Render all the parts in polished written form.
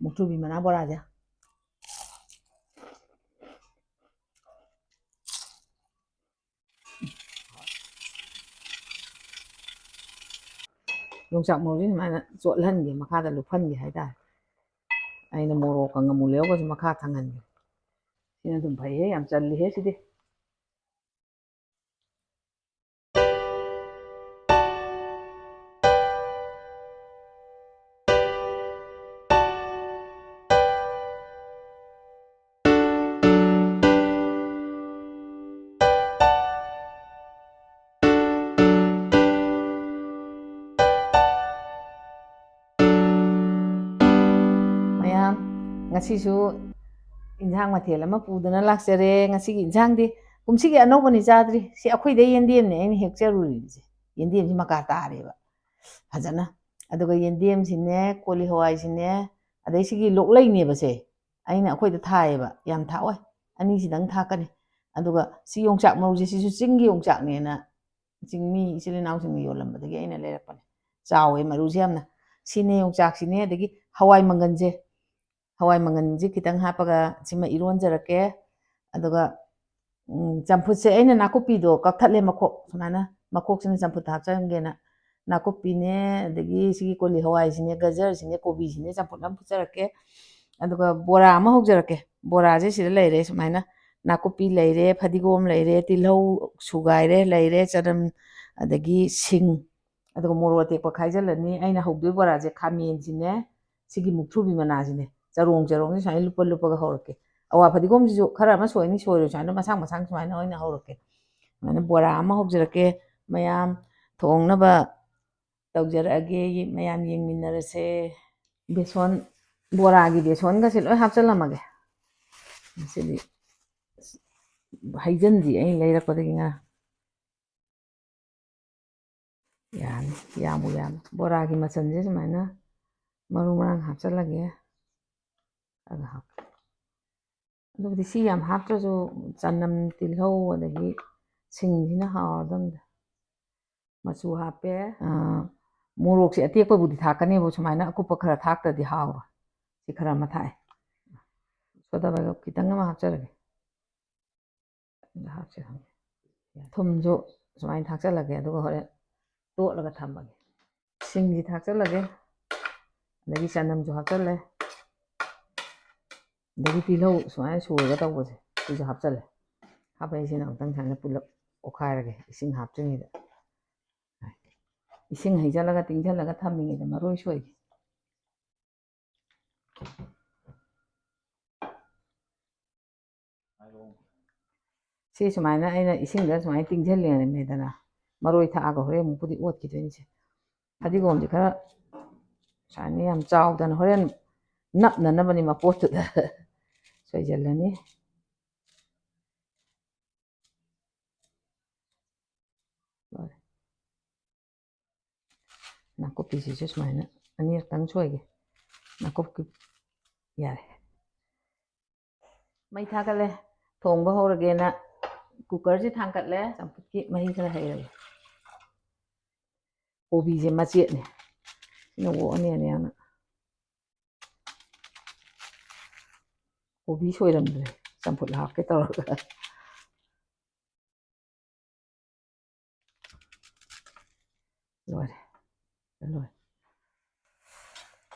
ꯃꯨꯛꯊ꯭ꯔꯨꯕꯤ ꯃꯅꯥ ꯕꯣꯔꯥꯁꯦ ꯌꯣꯡꯆꯥꯛ ꯃꯔꯨꯁꯦ ꯁꯨꯃꯥꯏꯅ ꯆꯣꯠꯍꯟꯒꯦ ꯃꯈꯥꯗ ꯂꯨꯞꯍꯟꯒꯦ ꯍꯥꯏꯇꯥꯔꯦ ꯑꯩꯅ ꯃꯣꯔꯣꯛꯀ ꯉꯥꯃꯨ ꯂꯩꯔꯧꯒꯁꯨ ꯃꯈꯥ ꯊꯪꯍꯟꯒꯦ ꯁꯤꯅ ꯑꯗꯨꯝ ꯐꯩꯍꯦ ꯌꯥꯝ ꯆꯜꯂꯤꯍꯦ ꯁꯤꯗꯤ ꯃꯌꯥꯝ ꯉꯁꯤꯁꯨ ꯏꯟꯖꯥꯡ ꯃꯊꯦꯜ ꯑꯃ ꯄꯨꯗꯨꯅ ꯂꯥꯛꯆꯔꯦ ꯉꯁꯤꯒꯤ ꯏꯟꯖꯥꯡꯗꯤ ꯀꯨꯝꯁꯤꯒꯤ ꯑꯅꯧꯕꯅꯤ ꯆꯥꯗ꯭ꯔꯤ ꯁꯤ ꯑꯩꯈꯣꯏꯗꯩ ꯌꯦꯟꯗꯦꯝꯅꯦ ꯑꯩꯅ ꯍꯦꯛꯆꯔꯨꯔꯤꯁꯦ ꯌꯦꯟꯗꯦꯝꯁꯤ ꯃꯀꯥ ꯇꯥꯔꯦꯕ ꯐꯖꯅ ꯑꯗꯨꯒ ꯌꯦꯟꯗꯦꯝꯁꯤꯅꯦ ꯀꯣꯂꯤ ꯍꯋꯥꯏꯁꯤꯅꯦ ꯑꯗꯩ ꯁꯤꯒꯤ ꯂꯣꯛꯂꯩꯅꯦꯕꯁꯦ ꯑꯩꯅ ꯑꯩꯈꯣꯏꯗ ꯊꯥꯏꯌꯦꯕ ꯌꯥꯝ ꯊꯥꯛꯑꯣꯏ ꯑꯅꯤꯁꯤꯗꯪ ꯊꯥꯛꯀꯅꯤ ꯑꯗꯨꯒ ꯁꯤ ꯌꯣꯡꯆꯥꯛ ꯃꯔꯨꯁꯦ ꯁꯤꯁꯨ ꯆꯤꯡꯒꯤ ꯌꯣꯡꯆꯥꯛꯅꯦꯅ ꯆꯤꯡꯃꯤ ꯏꯆꯤꯜ ꯏꯅꯥꯎꯁꯤꯡꯅ ꯌꯣꯜꯂꯝꯕꯗꯒꯤ ꯑꯩꯅ ꯂꯩꯔꯛꯄꯅꯦ ꯆꯥꯎꯋꯦ ꯃꯔꯨꯁꯦ ꯌꯥꯝꯅ ꯁꯤꯅꯦ ꯌꯣꯡꯆꯥꯛꯁꯤꯅꯦ ꯑꯗꯒꯤ ꯍꯋꯥꯏ ꯃꯪꯒꯟꯁꯦ ꯍꯋꯥꯏ ꯃꯪꯒꯟꯁꯦ ꯈꯤꯇꯪ ꯍꯥꯞꯄꯒ ꯁꯤꯃ ꯏꯔꯣꯟꯖꯔꯛꯀꯦ ꯑꯗꯨꯒ ꯆꯝꯐꯨꯠꯁꯦ ꯑꯩꯅ ꯅꯥꯀꯨꯞꯄꯤꯗꯣ ꯀꯛꯊꯠꯂꯦ ꯃꯈꯣꯛ ꯁꯨꯃꯥꯏꯅ ꯃꯈꯣꯛꯁꯤꯅ ꯆꯝꯐꯨꯠꯇ ꯍꯥꯞꯆꯟꯒꯦꯅ ꯅꯥꯀꯨꯞꯄꯤꯅꯦ ꯑꯗꯒꯤ ꯁꯤꯒꯤ ꯀꯣꯂꯤ ꯍꯋꯥꯏꯁꯤꯅꯦ ꯒꯖꯔꯁꯤꯅꯦ ꯀꯣꯕꯤꯁꯤꯅꯦ ꯆꯝꯐꯨꯠ ꯑꯃ ꯐꯨꯠꯆꯔꯛꯀꯦ ꯑꯗꯨꯒ ꯕꯣꯔꯥ ꯑꯃ ꯍꯧꯖꯔꯛꯀꯦ ꯕꯣꯔꯥꯁꯦ ꯁꯤꯗ ꯂꯩꯔꯦ ꯁꯨꯃꯥꯏꯅ ꯅꯥꯀꯨꯞꯄꯤ ꯂꯩꯔꯦ ꯐꯗꯤꯒꯣꯝ ꯂꯩꯔꯦ ꯇꯤꯜꯍꯧ ꯁꯨꯒꯥꯏꯔꯦ ꯂꯩꯔꯦ ꯆꯅꯝ ꯑꯗꯒꯤ ꯁꯤꯡ ꯑꯗꯨꯒ ꯃꯣꯔꯣꯛ ꯑꯇꯦꯛꯄ ꯈꯥꯏꯖꯤꯜꯂꯅꯤ ꯑꯩꯅ ꯍꯧꯗꯣꯏ ꯕꯣꯔꯥꯁꯦ ꯈꯥꯃꯦꯟꯁꯤꯅꯦ ꯁꯤꯒꯤ ꯃꯨꯛꯊ꯭ꯔꯨꯕꯤ ꯃꯅꯥꯁꯤꯅꯦ ꯆꯔꯣꯡꯁꯦ ꯁꯨꯃꯥꯏꯅ ꯂꯨꯞꯄ ꯂꯨꯞꯄꯒ ꯍꯧꯔꯛꯀꯦ ꯑꯋꯥ ꯐꯗꯤꯒꯣꯝꯁꯤꯁꯨ ꯈꯔ ꯑꯃ ꯁꯣꯏꯅꯤ ꯁꯣꯏꯔꯣꯏ ꯁꯨꯃꯥꯏꯅ ꯃꯁꯥꯡ ꯃꯁꯥꯡ ꯁꯨꯃꯥꯏꯅ ꯑꯣꯏꯅ ꯍꯧꯔꯛꯀꯦ ꯁꯨꯃꯥꯏꯅ ꯕꯣꯔꯥ ꯑꯃ ꯍꯧꯖꯔꯛꯀꯦ ꯃꯌꯥꯝ ꯊꯣꯡꯅꯕ ꯇꯧꯖꯔꯛꯑꯒꯦ ꯃꯌꯥꯝ ꯌꯦꯡꯃꯤꯟꯅꯔꯁꯦ ꯕꯦꯁꯣꯟ ꯕꯣꯔꯥꯒꯤ ꯕꯦꯁꯣꯟꯒꯁꯦ ꯂꯣꯏ ꯍꯥꯞꯆꯜꯂꯝꯃꯒꯦ ꯉꯁꯤꯗꯤ ꯍꯩꯖꯟꯗꯤ ꯑꯩꯅ ꯂꯩꯔꯛꯄꯗꯒꯤ ꯌꯥꯅꯤ ꯌꯥꯝꯕꯨ ꯌꯥꯝꯃꯤ ꯕꯣꯔꯥꯒꯤ ꯃꯆꯜꯁꯦ ꯁꯨꯃꯥꯏꯅ ꯃꯔꯨ ꯃꯔꯥꯡ ꯍꯥꯞꯆꯜꯂꯒꯦ ꯑꯗꯨꯕꯨꯗꯤ ꯁꯤ ꯌꯥꯝ ꯍꯥꯞꯇ꯭ꯔꯁꯨ ꯆꯅꯝ ꯇꯤꯜꯍꯧ ꯑꯗꯒꯤ ꯁꯤꯡꯁꯤꯅ ꯍꯥꯎꯔꯗꯝꯅꯦ ꯃꯆꯨ ꯍꯥꯞꯄꯦ ꯃꯣꯔꯣꯛꯁꯦ ꯑꯇꯦꯛꯄꯕꯨꯗꯤ ꯊꯥꯛꯀꯅꯦꯕ ꯁꯨꯃꯥꯏꯅ ꯑꯀꯨꯞꯄ ꯈꯔ ꯊꯥꯛꯇ꯭ꯔꯗꯤ ꯍꯥꯎꯔꯣꯏ ꯁꯤ ꯈꯔ ꯑꯃ ꯊꯥꯛꯑꯦ ꯁꯣꯗꯥꯕꯥꯏꯒꯞ ꯈꯤꯇꯪ ꯑꯃ ꯍꯥꯞꯆꯔꯒꯦ ꯍꯥꯞꯁꯦ ꯊꯨꯝꯁꯨ ꯁꯨꯃꯥꯏꯅ ꯊꯥꯛꯆꯜꯂꯒꯦ ꯑꯗꯨꯒ ꯍꯣꯔꯦꯟ ꯇꯣꯠꯂꯒ ꯊꯝꯃꯒꯦ ꯁꯤꯡꯁꯤ ꯊꯥꯛꯆꯜꯂꯒꯦ ꯑꯗꯒꯤ ꯆꯅꯝꯁꯨ ꯍꯥꯞꯆꯜꯂꯦ ꯑꯗꯒꯤ ꯇꯤꯜꯍꯧ ꯁꯨꯃꯥꯏꯅ ꯁꯨꯔꯒ ꯇꯧꯕꯁꯦ ꯁꯤꯁꯨ ꯍꯥꯞꯆꯜꯂꯦ ꯍꯥꯞꯄꯛꯏꯁꯤꯅ ꯑꯃꯨꯛꯇꯪ ꯁꯨꯃꯥꯏꯅ ꯄꯨꯂꯞ ꯑꯣꯠꯈꯥꯏꯔꯒꯦ ꯏꯁꯤꯡ ꯍꯥꯞꯇ꯭ꯔꯤꯉꯩꯗ ꯏꯁꯤꯡ ꯍꯩꯖꯤꯜꯂꯒ ꯇꯤꯡꯁꯤꯜꯂꯒ ꯊꯝꯃꯤꯉꯩꯗ ꯃꯔꯣꯏ ꯁꯣꯏꯒꯦ ꯁꯤ ꯁꯨꯃꯥꯏꯅ ꯑꯩꯅ ꯏꯁꯤꯡꯗ ꯁꯨꯃꯥꯏꯅ ꯇꯤꯡꯁꯤꯜꯂꯦꯗꯅ ꯃꯔꯣꯏ ꯊꯥꯛꯑꯒ ꯍꯣꯔꯦꯟ ꯑꯃꯨꯛꯄꯨꯗꯤ ꯑꯣꯠꯈꯤꯗꯣꯏꯅꯤꯁꯦ ꯐꯗꯤꯒꯣꯝꯁꯦ ꯈꯔ ꯁꯨꯃꯥꯏꯅ ꯌꯥꯝ ꯆꯥꯎꯗꯅ ꯍꯣꯔꯦꯟ ꯅꯞꯅꯅꯕꯅꯤ ꯃꯄꯣꯠꯇꯨꯗ ꯁꯣꯏꯖꯜꯂꯅꯤ ꯅꯥꯀꯨꯞꯄꯤꯁꯤꯁꯨ ꯁꯨꯃꯥꯏꯅ ꯑꯅꯤꯔꯛꯇꯪ ꯁꯣꯏꯒꯦ ꯅꯥꯀꯨꯞꯄꯤ ꯌꯥꯔꯦ ꯃꯩ ꯊꯥꯒꯠꯂꯦ ꯊꯣꯡꯕ ꯍꯧꯔꯒꯦꯅ ꯀꯨꯀꯔꯁꯤ ꯊꯥꯡꯀꯠꯂꯦ ꯆꯝꯐꯨꯠꯀꯤ ꯃꯍꯤ ꯈꯔ ꯍꯩꯔꯒꯦ ꯀꯣꯕꯤꯁꯦ ꯃꯆꯦꯠꯅꯦ ꯁꯤꯅ ꯑꯣꯛꯑꯅꯦꯅ ꯌꯥꯝꯅ ꯀꯣꯕꯤ ꯁꯣꯏꯔꯝꯗ꯭ꯔꯦ ꯆꯝꯐꯨꯠ ꯍꯥꯞꯀꯦ ꯇꯧꯔꯒ ꯂꯣꯏꯔꯦ ꯂꯣꯏꯔꯦ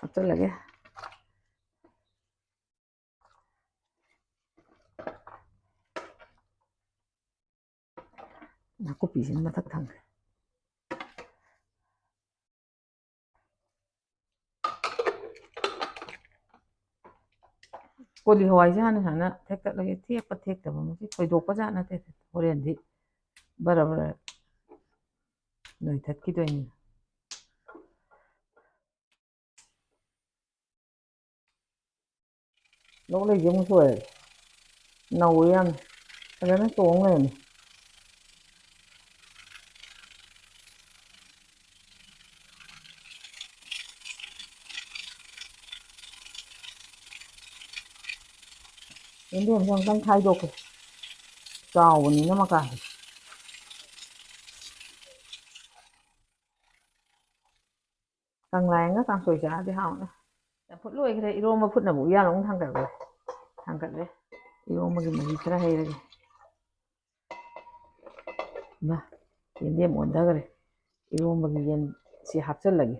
ꯍꯥꯞꯆꯜꯂꯒꯦ ꯅꯥꯀꯨꯞꯄꯤꯁꯤꯅ ꯃꯊꯛ ꯊꯪꯈ꯭ꯔꯦ ꯀꯣꯂꯤ ꯍꯋꯥꯏꯁꯦ ꯍꯥꯟꯅ ꯁꯨꯃꯥꯏꯅ ꯊꯦꯛꯇꯠꯂꯒꯦ ꯊꯦꯛꯄ ꯊꯦꯛꯇꯕ ꯃꯁꯤ ꯊꯣꯏꯗꯣꯛꯄ ꯖꯥꯠ ꯅꯠꯇꯦ ꯍꯣꯔꯦꯟꯗꯤ ꯕꯔ ꯕꯔ ꯅꯣꯏꯊꯠꯈꯤꯗꯣꯏꯅꯤ ꯂꯣꯛꯂꯩꯁꯦ ꯑꯃꯨꯛ ꯁꯣꯏꯔꯦ ꯅꯧꯋꯦ ꯌꯥꯝꯅ ꯐꯖꯅ ꯆꯣꯡ ꯂꯩꯔꯝꯃꯦ ꯌꯦꯟꯗꯦꯝꯁꯦ ꯑꯃꯨꯛꯇꯪ ꯈꯥꯏꯗꯣꯛꯀꯦ ꯆꯥꯎꯕꯅꯤꯅ ꯃꯀꯥꯁꯦ ꯀꯪꯂꯥꯌꯦꯟꯒ ꯀꯥꯡꯁꯣꯏ ꯆꯥꯔꯗꯤ ꯍꯥꯎꯅꯤ ꯐꯨꯠ ꯂꯣꯏꯈ꯭ꯔꯦ ꯏꯔꯣꯝꯕ ꯐꯨꯠꯅꯕ ꯎꯌꯥꯟ ꯑꯃꯨꯛ ꯊꯥꯡꯒꯠꯂꯦ ꯏꯔꯣꯝꯕꯒꯤ ꯃꯍꯤ ꯈꯔ ꯍꯩꯔꯒꯦ ꯏꯃꯥ ꯌꯦꯟꯗꯦꯝ ꯑꯣꯟꯊꯈ꯭ꯔꯦ ꯏꯔꯣꯝꯕꯒꯤ ꯌꯦꯟꯁꯤ ꯍꯥꯞꯆꯤꯜꯂꯒꯦ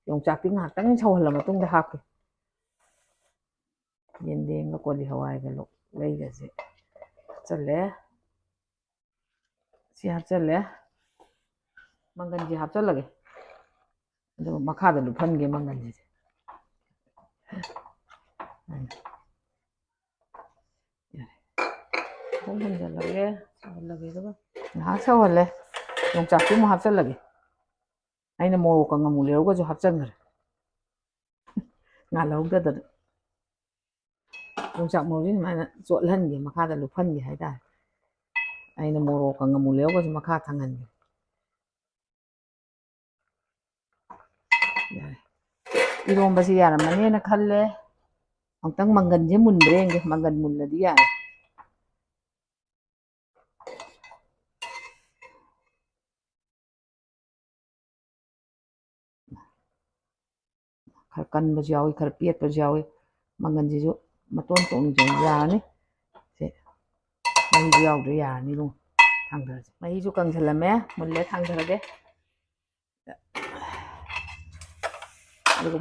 ꯌꯣꯡꯆꯥꯛꯇꯤ ꯉꯥꯏꯍꯥꯛꯇꯪ ꯁꯧꯍꯜꯂ ꯃꯇꯨꯡꯗ ꯍꯥꯞꯀꯦ ꯌꯦꯟꯗꯦꯝꯒ ꯀꯣꯂꯤ ꯍꯋꯥꯏꯒ ꯂꯩꯒꯁꯦ ꯍꯥꯞꯆꯜꯂꯦ ꯁꯤ ꯍꯥꯞꯆꯜꯂꯦ ꯃꯪꯒꯟꯁꯦ ꯍꯥꯞꯆꯜꯂꯒꯦ ꯑꯗꯨꯒ ꯃꯈꯥꯗ ꯂꯨꯞꯍꯟꯒꯦ ꯃꯪꯒꯟꯁꯤꯁꯦ ꯍꯟꯖꯜꯂꯒꯦ ꯁꯧꯍꯜꯂꯒꯦ ꯑꯗꯨꯒ ꯉꯥꯏꯍꯥꯛ ꯁꯧꯍꯜꯂꯦ ꯌꯣꯡꯆꯥꯛꯇꯤ ꯑꯃꯨꯛ ꯍꯥꯞꯆꯜꯂꯒꯦ ꯑꯩꯅ ꯃꯣꯔꯣꯛꯀ ꯉꯥꯃꯨ ꯂꯩꯔꯧꯒꯁꯨ ꯍꯥꯞꯆꯟꯈ꯭ꯔꯦ ꯉꯥꯜꯍꯧꯗꯗꯅ ꯌꯣꯡꯆꯥꯛ ꯃꯔꯨꯁꯤ ꯁꯨꯃꯥꯏꯅ ꯆꯣꯠꯍꯟꯒꯦ ꯃꯈꯥꯗ ꯂꯨꯞꯍꯟꯒꯦ ꯍꯥꯏꯇꯥꯔꯦ ꯑꯩꯅ ꯃꯣꯔꯣꯛꯀ ꯉꯥꯃꯨ ꯂꯩꯔꯧꯒꯁꯨ ꯃꯈꯥ ꯊꯪꯍꯟꯒꯦ ꯌꯥꯔꯦ ꯏꯔꯣꯝꯕꯁꯤ ꯌꯥꯔꯝꯃꯅꯤꯅ ꯈꯜꯂꯦ ꯑꯃꯨꯛꯇꯪ ꯃꯪꯒꯟꯁꯦ ꯃꯨꯟꯕ꯭ꯔꯥ ꯌꯦꯡꯒꯦ ꯃꯪꯒꯟ ꯃꯨꯜꯂꯗꯤ ꯌꯥꯔꯦ खर कन्बसु यावी खर पेटपसु यावी मंगनजिसु मतोन तोंजन यानी से मही यावदो यानी लो थांगदरजे महीजु कंगसलमे मुल्ले थांगदरगे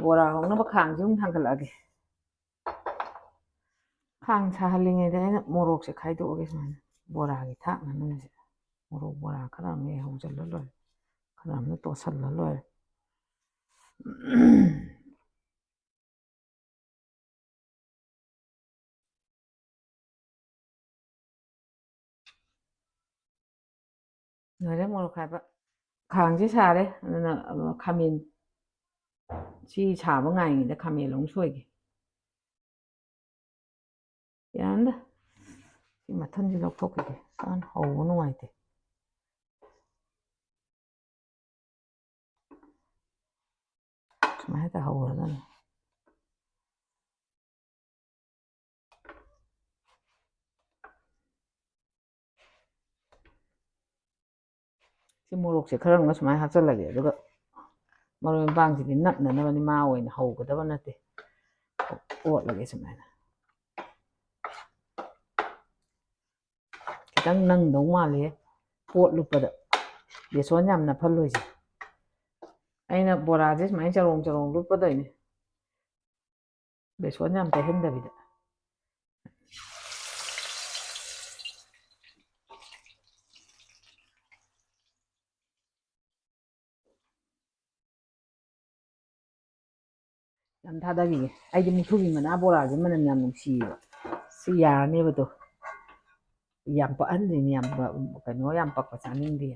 बोरा होंगनब खांगजु थांगलागे खांग साहलिङेदे मोरोकसे खाइदोगे सुमाइना बोरागी थाकननसे मोरोक बोरा खरा मे हौजल्ल लोय खरा मे तोसल्ल लोय ꯅꯣꯏꯔꯦ ꯃꯣꯔꯣꯛ ꯈꯥꯏꯕ ꯈꯥꯡꯁꯦ ꯁꯥꯔꯦ ꯑꯗꯨꯅ ꯈꯥꯃꯦꯟ ꯁꯤ ꯁꯥꯕ ꯉꯥꯏꯉꯩꯗ ꯈꯥꯃꯦꯟ ꯑꯃꯨꯛ ꯁꯣꯏꯒꯦ ꯌꯥꯔꯅꯤꯗ ꯁꯤ ꯃꯊꯟꯁꯤ ꯂꯧꯊꯣꯛꯈꯤꯒꯦ ꯁꯥꯅ ꯍꯧꯕ ꯅꯨꯡꯉꯥꯏꯇꯦ ꯁꯨꯃꯥꯏꯅ ꯍꯦꯛꯇ ꯍꯧꯔꯗꯝꯅꯤ ꯁꯤ ꯃꯣꯔꯣꯛꯁꯦ ꯈꯔ ꯑꯃꯒ ꯁꯨꯃꯥꯏꯅ ꯍꯥꯞꯆꯜꯂꯒꯦ ꯑꯗꯨꯒ ꯃꯔꯣꯏ ꯃꯄꯥꯡꯁꯤꯗꯤ ꯅꯞꯅꯅꯕꯅꯤ ꯃꯥ ꯑꯣꯏꯅ ꯍꯧꯒꯗꯕ ꯅꯠꯇꯦ ꯑꯣꯠꯂꯒꯦ ꯁꯨꯃꯥꯏꯅ खितंग नंगदौ माले पोट लुपदा बेसन याम नफल्लोइसे अइना बोराजे सुमाइ चरोंग चरोंग लुपदोइने बेसन याम तहनदबिदा याम थादागिगे आइदि मुथुगी मना बोराजे मनम याम नुंसिबा सि यारनेबदो याम पअनदिनि याम कनो याम पक्का चानिंगदि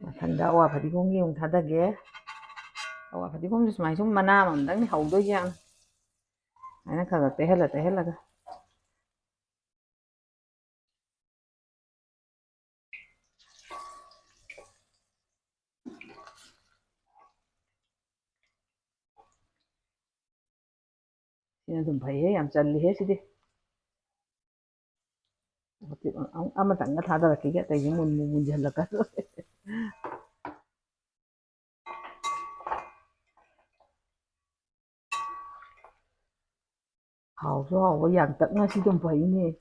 मथंदा अवा फदिगोंगी उंग थादागे अवा फदिगों सुमाइ सुम मना ममदंग हौदोइसे याम आइना खगा तेहलगा Ini tuh bahaya yang cari he sih deh. Ama tangga thada rakiga tay mun jalaka. Hào số hào có dạng tận nó sih tuh bahaya nih.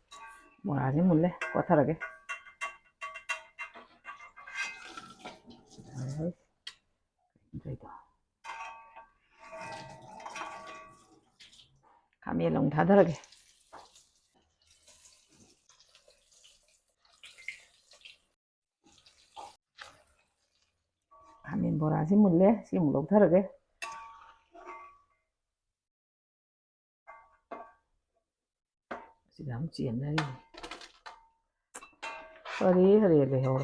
Morane mulle kotarage. Kami long thada rage. Kami borasi mulle sih mulok thada rage. Sidam chien nari. Hari le ho.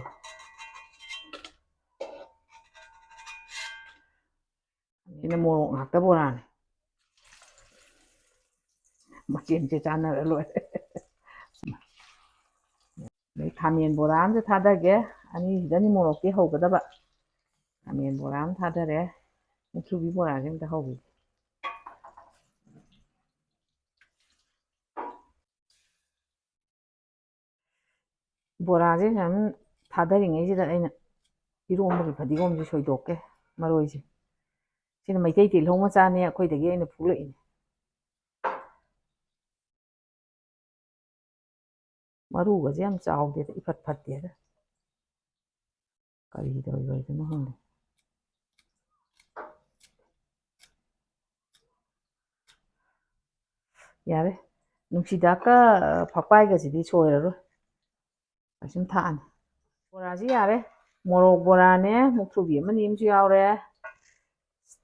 Ini morok ngakta borane. Machin che chana lo. Đấy khamen boram se thadage ani sidani morokti haugadaba khamen boram thadare musubi borage mta haubi borage sam thadaringai sida aina ꯏꯔꯣꯝꯕꯒꯤ ꯐꯗꯤꯒꯣꯝꯁꯦ ꯁꯣꯏꯗꯣꯛꯀꯦ ꯃꯔꯣꯏꯁꯦ ꯁꯤꯅ ꯃꯩꯇꯩ ꯇꯤꯜꯍꯧ ꯃꯆꯥꯅꯦ ꯑꯩꯈꯣꯏꯗꯒꯤ ꯑꯩꯅ ꯐꯨꯂꯛꯏꯅꯦ ꯃꯔꯨꯒꯁꯦ ꯌꯥꯝ ꯆꯥꯎꯗꯦꯗ ꯏꯐꯠ ꯐꯠꯇꯦꯗ ꯀꯔꯤ ꯇꯧꯔꯤꯕꯅꯣ ꯈꯪꯗꯦ ꯌꯥꯔꯦ ꯅꯨꯡꯁꯤꯗꯥꯛꯀ ꯐꯛꯄꯥꯏꯒꯁꯤꯗꯤ ꯁꯣꯏꯔꯔꯣꯏ ꯑꯁꯨꯝ ꯊꯥꯛꯑꯅꯤ ꯕꯣꯔꯥꯁꯤ ꯌꯥꯔꯦ ꯃꯣꯔꯣꯛ ꯕꯣꯔꯥꯅꯦ ꯃꯨꯛꯊ꯭ꯔꯨꯕꯤ ꯑꯃꯅꯤ ꯑꯃꯁꯨ ꯌꯥꯎꯔꯦ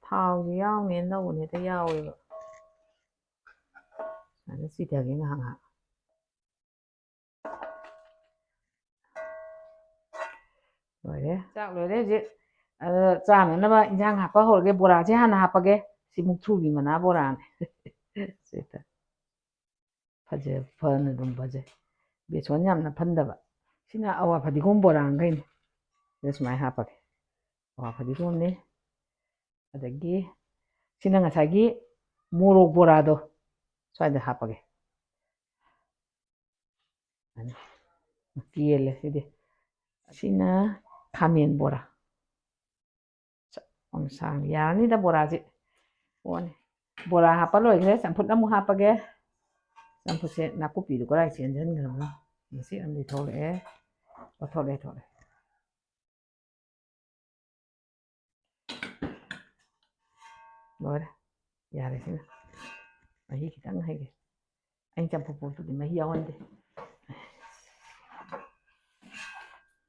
ꯊꯥꯎꯁꯤ ꯌꯥꯎꯅꯦꯅ ꯇꯧꯕꯅꯦ ꯍꯦꯛꯇ ꯌꯥꯎꯋꯦꯕ ꯑꯗ ꯆꯤꯊꯒꯦ ꯉꯥꯏꯍꯥꯛ ꯉꯥꯏꯍꯥꯛ ꯂꯣꯏꯔꯦ ꯆꯥꯛ ꯂꯣꯏꯔꯦ ꯍꯧꯖꯤꯛ ꯑꯗ ꯆꯥꯅꯅꯕ ꯏꯟꯖꯥꯡ ꯍꯥꯞꯄ ꯍꯧꯔꯒꯦ ꯕꯣꯔꯥꯁꯦ ꯍꯥꯟꯅ ꯍꯥꯞꯄꯒꯦ ꯁꯤ ꯃꯨꯛꯊ꯭ꯔꯨꯕꯤ ꯃꯅꯥ ꯕꯣꯔꯥꯅꯦ ꯐꯅ ꯑꯗꯨꯝ ꯐꯖꯩ ꯕꯦꯁꯣꯟ ꯌꯥꯝꯅ ꯐꯟꯗꯕ ꯁꯤꯅ ꯑꯋꯥ ꯐꯗꯤꯒꯣꯝ ꯕꯣꯔꯥꯈꯩꯅꯤ ꯁꯤꯗ ꯁꯨꯃꯥꯏꯅ ꯍꯥꯞꯄꯒꯦ ꯑꯋꯥ ꯐꯗꯤꯒꯣꯝꯅꯤ ꯑꯗꯒꯤ ꯁꯤꯅ ꯉꯁꯥꯏꯒꯤ ꯃꯣꯔꯣꯛ ꯕꯣꯔꯥꯗꯣ ꯁ꯭ꯋꯥꯏꯗ ꯍꯥꯞꯄꯒꯦ ꯀꯦꯜꯂꯦ ꯁꯤꯗꯤ ꯑꯁꯤꯅ ꯈꯥꯃꯦꯟ ꯕꯣꯔꯥ ꯌꯥꯔꯅꯤꯗ ꯕꯣꯔꯥꯁꯤ ꯑꯣꯅꯤ ꯕꯣꯔꯥ ꯍꯥꯞꯄ ꯂꯣꯏꯈ꯭ꯔꯦ ꯆꯝꯐꯨꯠ ꯑꯃꯨꯛ ꯍꯥꯞꯄꯒꯦ ꯆꯝꯐꯨꯠꯁꯦ ꯅꯥꯀꯨꯞꯄꯤꯗꯨ ꯀꯗꯥꯏ ꯆꯦꯟꯁꯤꯟꯈ꯭ꯔꯕꯅꯣ ꯃꯁꯤ ꯑꯃꯗꯤ ꯊꯣꯛꯂꯛꯑꯦ ꯊꯣꯛꯂꯛꯑꯦ ꯂꯣꯏꯔꯦ ꯌꯥꯔꯦ ꯁꯤꯅ ꯃꯍꯤ ꯈꯤꯇꯪ ꯍꯩꯒꯦ ꯑꯩꯅ ꯆꯝꯐꯨꯠ ꯄꯣꯠꯇꯨꯗꯤ ꯃꯍꯤ ꯌꯥꯎꯍꯟꯗꯦ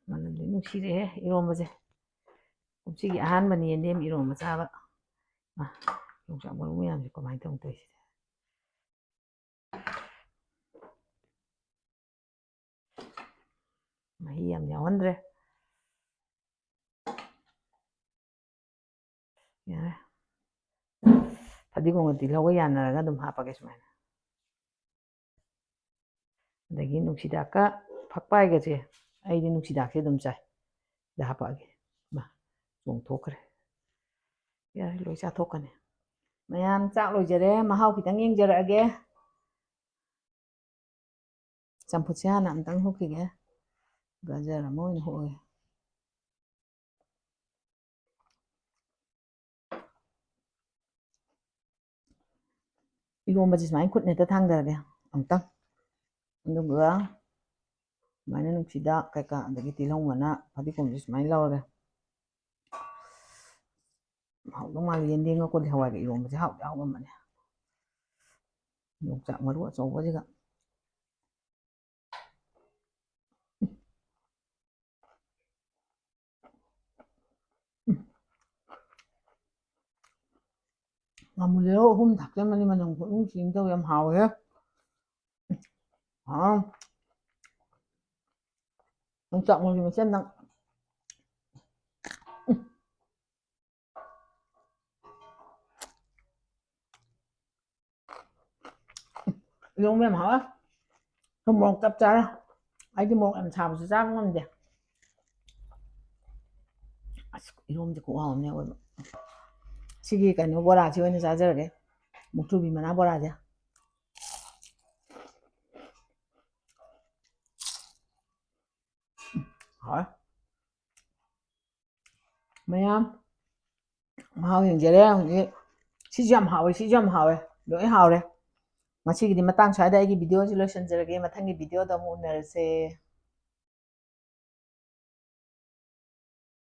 ꯃꯅꯝꯗꯤ ꯅꯨꯡꯁꯤꯔꯦꯍꯦ ꯏꯔꯣꯝꯕꯁꯦ ꯀꯨꯝꯁꯤꯒꯤ ꯑꯍꯥꯟꯕꯅꯤ ꯌꯦꯟꯗꯦꯝ ꯏꯔꯣꯝꯕ ꯆꯥꯕ ꯌꯣꯡꯆꯥꯛ ꯃꯔꯨ ꯃꯌꯥꯝꯁꯦ ꯀꯃꯥꯏꯅ ꯇꯧꯗꯣꯏꯁꯦ ꯃꯍꯤ ꯌꯥꯝ ꯌꯥꯎꯍꯟꯗ꯭ꯔꯦ ꯌꯥꯔꯦ ꯐꯗꯤꯒꯣꯝꯒ ꯇꯤꯜꯍꯧꯒ ꯌꯥꯅꯔꯒ ꯑꯗꯨꯝ ꯍꯥꯞꯄꯒꯦ ꯁꯨꯃꯥꯏꯅ ꯑꯗꯒꯤ ꯅꯨꯡꯁꯤꯗꯥꯛꯀ ꯐꯛꯄꯥꯏꯒꯁꯦ ꯑꯩꯗꯤ ꯅꯨꯡꯁꯤꯗꯥꯛꯁꯦ ꯑꯗꯨꯝ ꯆꯥꯏ ꯁꯤꯗ ꯍꯥꯄꯛꯑꯒꯦ ꯆꯣꯡꯊꯣꯛꯈ꯭ꯔꯦ ꯌꯥꯔꯦ ꯂꯣꯏ ꯆꯥꯊꯣꯛꯀꯅꯤ ꯃꯌꯥꯝ ꯆꯥꯛ ꯂꯣꯏꯖꯔꯦ ꯃꯍꯥꯎ ꯈꯤꯇꯪ ꯌꯦꯡꯖꯔꯛꯑꯒꯦ ꯆꯝꯐꯨꯠꯁꯦ ꯍꯥꯟꯅ ꯑꯝꯇꯪ ꯍꯨꯛꯈꯤꯒꯦ ꯒꯖꯔ ꯑꯃ ꯑꯣꯏꯅ ꯍꯨꯛꯑꯒꯦ ꯏꯔꯣꯝꯕꯁꯦ ꯁꯨꯃꯥꯏꯅ ꯈꯨꯠꯅ ꯍꯦꯛꯇ ꯊꯥꯡꯗꯔꯒꯦ ꯑꯃꯨꯛꯇꯪ ꯑꯗꯨꯒ ꯁꯨꯃꯥꯏꯅ ꯅꯨꯡꯁꯤꯗꯥꯛ ꯀꯩꯀꯥ ꯑꯗꯒꯤ ꯇꯤꯜꯍꯧ ꯃꯅꯥ ꯐꯗꯤꯒꯣꯝꯁꯦ ꯁꯨꯃꯥꯏꯅ ꯂꯧꯔꯒꯦ ꯍꯥꯎꯗꯧ ꯃꯥꯜꯂꯦ ꯌꯦꯟꯗꯦꯝꯒ ꯀꯣꯂꯤ ꯍꯋꯥꯏꯒ ꯏꯔꯣꯝꯕꯁꯦ ꯍꯥꯎꯗꯤ ꯍꯥꯎꯔꯝꯕꯅꯦ ꯌꯣꯡꯆꯥꯛ ꯃꯔꯨ ꯑꯆꯧꯕꯁꯤꯒ ꯉꯥꯃꯨ ꯑꯍꯨꯝ ꯊꯥꯛꯆꯟꯕꯅꯤ ꯃꯅꯝ ꯈꯨꯠꯅꯨꯡꯁꯤ ꯑꯃ ꯇꯧꯋꯦ ꯌꯥꯝ ꯍꯥꯎꯋꯦ ꯌꯣꯡꯆꯥꯛ ꯃꯔꯨ ꯃꯆꯦꯠꯅꯪ ꯏꯔꯣꯝꯕ ꯌꯥꯝ ꯍꯥꯎꯋꯦ ꯊꯨꯝ ꯃꯣꯔꯣꯛ ꯆꯞ ꯆꯥꯔꯦ ꯑꯩꯗꯤ ꯃꯣꯔꯣꯛ ꯌꯥꯝ ꯁꯥꯕꯁꯨ ꯆꯥꯕ ꯉꯝꯗꯦ ꯑꯁ ꯏꯔꯣꯝꯕꯁꯦ ꯈꯨꯍꯥꯎ ꯑꯃꯅꯦ ꯑꯣꯏꯕ ꯁꯤꯒꯤ ꯀꯩꯅꯣ ꯕꯣꯔꯥꯁꯤ ꯑꯣꯏꯅ ꯆꯥꯖꯔꯒꯦ ꯃꯨꯛꯊ꯭ꯔꯨꯕꯤ ꯃꯅꯥ ꯕꯣꯔꯥꯁꯦ ꯍꯥꯎꯋꯦ ꯃꯌꯥꯝ ꯃꯍꯥꯎ ꯌꯦꯡꯖꯔꯦ ꯍꯧꯖꯤꯛ ꯁꯤꯁꯨ ꯌꯥꯝ ꯍꯥꯎꯋꯦ ꯁꯤꯁꯨ ꯌꯥꯝ ꯍꯥꯎꯋꯦ ꯂꯣꯏ ꯍꯥꯎꯔꯦ ꯉꯁꯤꯒꯤꯗꯤ ꯃꯇꯥꯡ ꯁ꯭ꯋꯥꯏꯗ ꯑꯩꯒꯤ ꯚꯤꯗꯤꯑꯣꯁꯤ ꯂꯣꯏꯁꯤꯟꯖꯔꯒꯦ ꯃꯊꯪꯒꯤ ꯚꯤꯗꯤꯑꯣꯗ ꯑꯃꯨꯛ ꯎꯅꯔꯁꯦ